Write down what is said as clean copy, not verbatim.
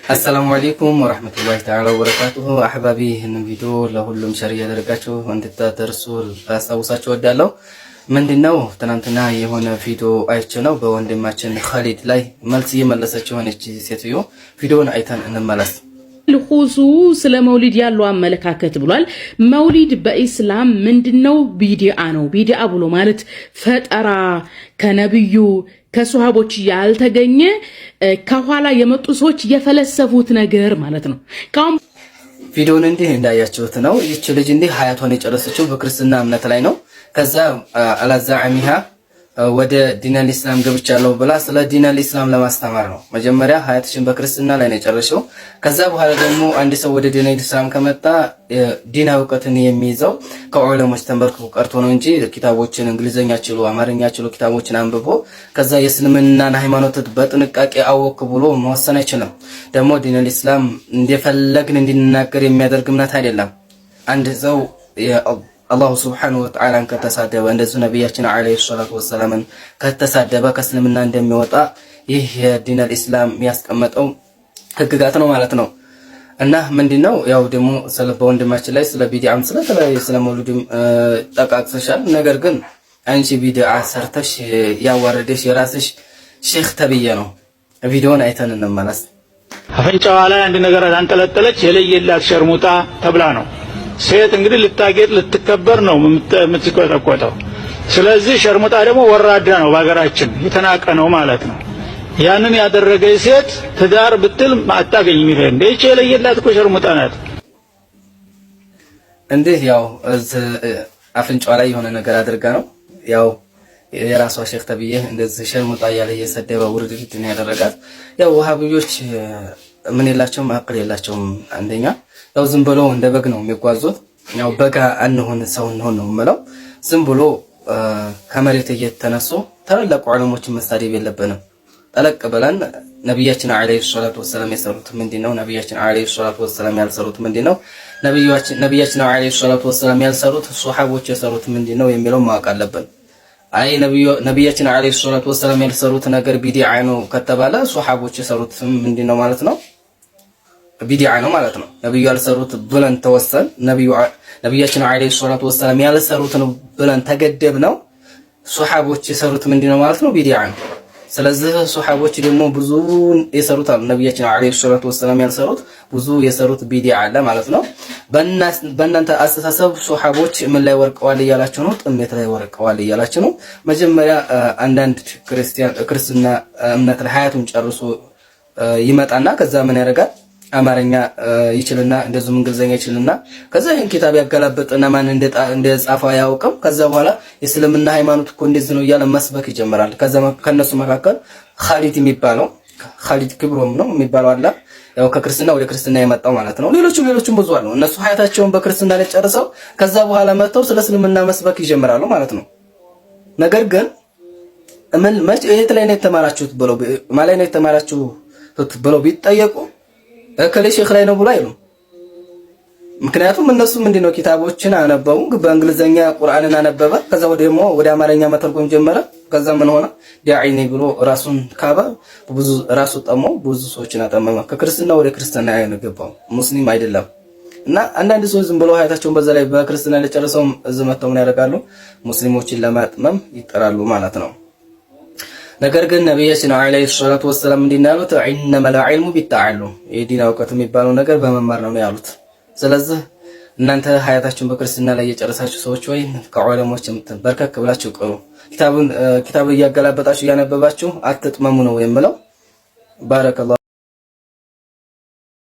السلام عليكم ورحمة الله تعالى وبركاته أحبابي هن فيديو لهولم شريعة درجاتو وانت ترسول أستوصاتو ودالو ምንድነው ትናንትና የሆነ ቪዲዮ አይቼው በወንድማችን ኻሊድ ላይ መልስ እየመለሰች ሆነች ሴትዮ ቪዲዮውን አይተን እንመለስ። ለኹሱስ ለመውሊድ ያለው አመለካከት ብሏል። መውሊድ በእስላም ምንድነው? ቢዲአ ነው። ቢዲአ ብሎ ማለት ፈጠራ ከነብዩ ከሱሐቦች ያልተገኘ ከኋላ የመጡ ሰዎች የፈለሰፉት ነገር ማለት ነው። ቪዲዮውን እንዲህ እንዳያችሁት ነው። ይህች ልጅ እንዲህ ሀያቷን የጨረሰችው በክርስትና እምነት ላይ ነው። ከዛ አላዛዕሚሃ ወደ ዲነል ኢስላም ገብቻለሁ ብላ ስለ ዲነል ኢስላም ለማስተማር ነው። መጀመሪያ ሀያትሽን በክርስትና ላይ ነው የጨረሰው። ከዛ በኋላ ደግሞ አንድ ሰው ወደ ዲነል ኢስላም ከመጣ ዲና እውቀትን የሚይዘው ከዑለሞች ተንበርክኮ ቀርቶ ነው እንጂ ኪታቦችን እንግሊዘኛ ችሎ አማርኛ ችሎ ኪታቦችን አንብቦ ከዛ የእስልምናን ሃይማኖት በጥንቃቄ አወቅ ብሎ መወሰን አይችልም። ደግሞ ዲነል ኢስላም እንደፈለግን እንድንናገር የሚያደርግ እምነት አይደለም። አንድ ሰው አላሁ ሱብሓነሁ ወተዓላን ከተሳደበ እንደዚህ ነብያችን አለይሂ ሰላቱ ወሰላምን ከተሳደበ ከእስልምና እንደሚወጣ ይህ የዲነል ኢስላም ያስቀመጠው ህግጋት ነው ማለት ነው። እና ምንድነው ያው ደግሞ ስለ በወንድማችን ላይ ስለ ቢድዓም ስለተለያየ ስለ መውሊድም ጠቃቅሰሻል። ነገር ግን አንቺ ቢድዓ ሰርተሽ ያዋረደሽ የራስሽ ሼክ ተብዬ ነው። ቪዲዮውን አይተን እንመለስ። አፍንጫዋ ላይ አንድ ነገር አንጠለጠለች የለየላት ሸርሙጣ ተብላ ነው። ሴት እንግዲህ ልታጌጥ ልትከበር ነው የምትቆጠቆጠው። ስለዚህ ሸርሙጣ ደግሞ ወራዳ ነው፣ በሀገራችን የተናቀ ነው ማለት ነው። ያንን ያደረገች ሴት ትዳር ብትል አታገኝም። ይሄ እንደች የለየላት እኮ ሸርሙጣ ናት። እንዴ ያው አፍንጫዋ ላይ የሆነ ነገር አድርጋ ነው ያው የራሷ ሼክ ተብዬ እንደዚህ ሸርሙጣ ያለ የሰደበ ውርድድ ነው ያደረጋት። ያው ወሃቢዮች ምን የላቸውም አቅል የላቸውም። አንደኛ ያው ዝም ብሎ እንደ በግ ነው የሚጓዙት። ያው በጋ አንሆን ሰው እንሆን ነው የምለው። ዝም ብሎ ከመሬት እየተነሱ ታላላቅ ዑለሞችን መሳደብ የለብንም። ጠለቅ ብለን ነብያችን አለይሂ ሰላቱ ወሰለም የሰሩት ምንድነው? ነብያችን አለይሂ ሰላቱ ወሰለም ያልሰሩት ምንድነው? ነብያችን አለይሂ ሰላቱ ወሰለም ያልሰሩት ሱሐቦች የሰሩት ምንድነው የሚለው ማወቅ አለብን። አይ ነብያችን አለይሂ ሰላቱ ወሰለም ያልሰሩት ነገር ቢድዓ ነው ከተባለ ሱሐቦች የሰሩት ምንድነው ማለት ነው? ቢድዓ ነው ማለት ነው። ነብዩ ያልሰሩት ብለን ተወሰን ነብያችን አለይሂ ሰላቱ ወሰለም ያልሰሩትን ብለን ተገደብ ነው። ሱሐቦች የሰሩት ምንድነው ማለት ነው? ቢድዓ ነው። ስለዚህ ሱሐቦች ደግሞ ብዙ የሰሩት አሉ። ነብያችን አለይሂ ሰላቱ ወሰለም ያልሰሩት ብዙ የሰሩት ቢድዓ አለ ማለት ነው። በእናንተ አስተሳሰብ ሱሐቦች ምን ላይ ወርቀዋል እያላችሁ ነው? ጥሜት ላይ ወርቀዋል እያላችሁ ነው። መጀመሪያ አንዳንድ ክርስትና እምነት ላይ ሀያቱን ጨርሶ ይመጣና ከዛ ምን ያደርጋል? አማርኛ ይችልና እንደዚሁም እንግሊዘኛ ይችልና ከዛ ይሄን ኪታብ ያገላበጠና ማን እንደጻፈው ያውቀው። ከዛ በኋላ የእስልምና ሃይማኖት እኮ እንደዚህ ነው እያለ መስበክ ይጀምራል። ከዛ ከነሱ መካከል ኻሊድ የሚባለው ኻሊድ ክብሮም ነው የሚባለው አለ። ያው ከክርስትና ወደ ክርስትና የመጣው ማለት ነው። ሌሎችም ብዙ አሉ። እነሱ ሀያታቸውን በክርስትና ላይ ጨርሰው ከዛ በኋላ መጥተው ስለ እስልምና መስበክ ይጀምራሉ ማለት ነው። ነገር ግን የት ላይ ነው የተማራችሁት ብለው ማለት ነው የተማራችሁት ብለው ቢጠየቁ እከሌ ሼክ ላይ ነው ብሎ አይሉም። ምክንያቱም እነሱ ምንድነው ኪታቦችን አነበቡ፣ በእንግሊዘኛ ቁርአንን አነበበ፣ ከዛ ደግሞ ወደ አማርኛ መተርጎም ጀመረ። ከዛ ምን ሆነ? ዳዒ ነኝ ብሎ ራሱን ካባ ብዙ ራሱ ጠሞ ብዙ ሰዎችን አጠመመ። ከክርስትና ወደ ክርስትና ያገባው ሙስሊም አይደለም። እና አንዳንድ ሰዎች ዝም ብለው ሀያታቸውን በዛ ላይ በክርስትና ላይ ጨርሰው እዚህ መተው ምን ያደርጋሉ? ሙስሊሞችን ለማጥመም ይጠራሉ ማለት ነው። ነገር ግን ነብያችን አለይሂ ሰላቱ ወሰለም እንዲናሉት ኢነመል ዒልሙ ቢተዓሉም የዲን እውቀት የሚባለው ነገር በመማር ነው ያሉት። ስለዚህ እናንተ ሀያታችሁን በክርስትና ላይ የጨረሳችሁ ሰዎች ወይ ከዑለሞች በርከክ ብላችሁ ቅሩ። ኪታብ እያገላበጣችሁ እያነበባችሁ አትጥመሙ ነው የምለው። ባረከላሁ